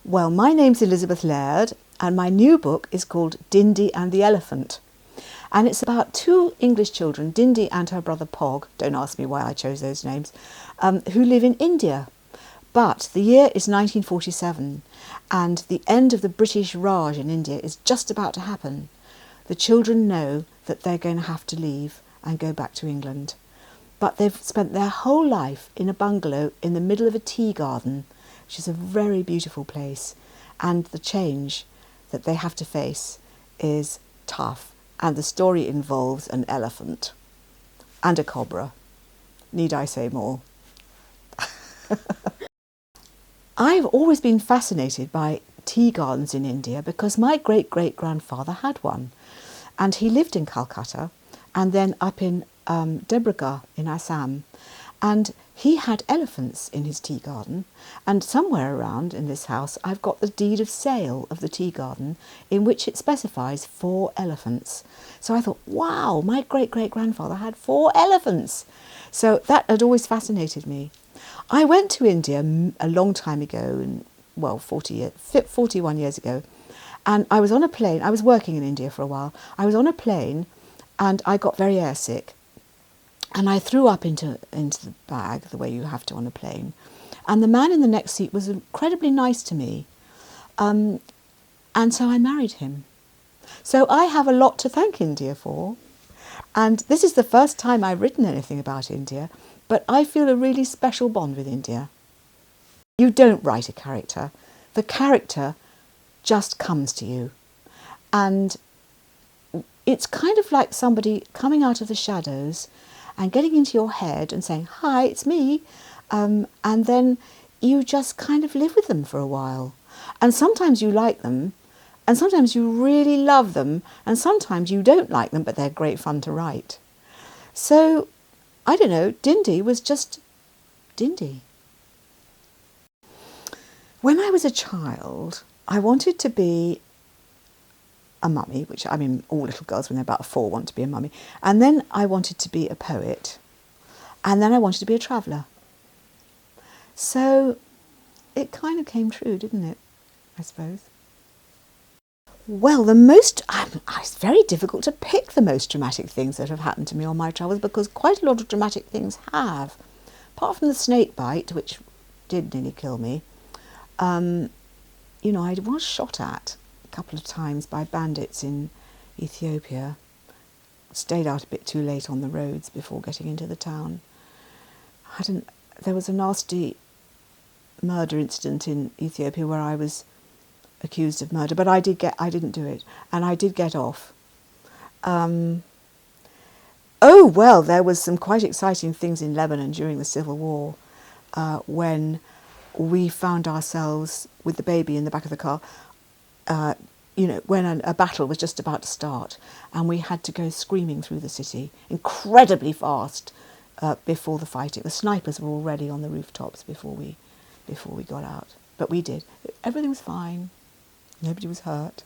Well, my name's Elizabeth Laird, and my new book is called Dindy and the Elephant. And it's about two English children, Dindy and her brother Pog, don't ask me why I chose those names, who live in India. But the year is 1947, and the end of the British Raj in India is just about to happen. The children know that they're going to have to leave and go back to England. But they've spent their whole life in a bungalow in the middle of a tea garden, which is a very beautiful place. And the change that they have to face is tough. And the story involves an elephant and a cobra. Need I say more? I've always been fascinated by tea gardens in India because my great-great-grandfather had one. And he lived in Calcutta and then up in Debragarh in Assam. And he had elephants in his tea garden, and somewhere around in this house I've got the deed of sale of the tea garden in which it specifies 4 elephants. So I thought, wow, my great-great-grandfather had 4 elephants. So that had always fascinated me. I went to India a long time ago, 41 years ago, and I was on a plane. I was working in India for a while. I was on a plane and I got very airsick. And I threw up into the bag, the way you have to on a plane. And the man in the next seat was incredibly nice to me. And so I married him. So I have a lot to thank India for. And this is the first time I've written anything about India, but I feel a really special bond with India. You don't write a character. The character just comes to you. And it's kind of like somebody coming out of the shadows and getting into your head and saying, hi, it's me. And then you just kind of live with them for a while. And sometimes you like them, and sometimes you really love them, and sometimes you don't like them, but they're great fun to write. So, I don't know, Dindy was just Dindy. When I was a child, I wanted to be a mummy, which, I mean, all little girls when they're about 4 want to be a mummy. And then I wanted to be a poet. And then I wanted to be a traveller. So it kind of came true, didn't it? I suppose. Well, it's very difficult to pick the most dramatic things that have happened to me on my travels because quite a lot of dramatic things have. Apart from the snake bite, which did nearly kill me, I was shot at a couple of times by bandits in Ethiopia. Stayed out a bit too late on the roads before getting into the town. There was a nasty murder incident in Ethiopia where I was accused of murder, but I didn't do it, and I did get off. There was some quite exciting things in Lebanon during the Civil War when we found ourselves with the baby in the back of the car, when a battle was just about to start, and we had to go screaming through the city incredibly fast before the fighting. The snipers were already on the rooftops before we got out, but we did. Everything was fine. Nobody was hurt.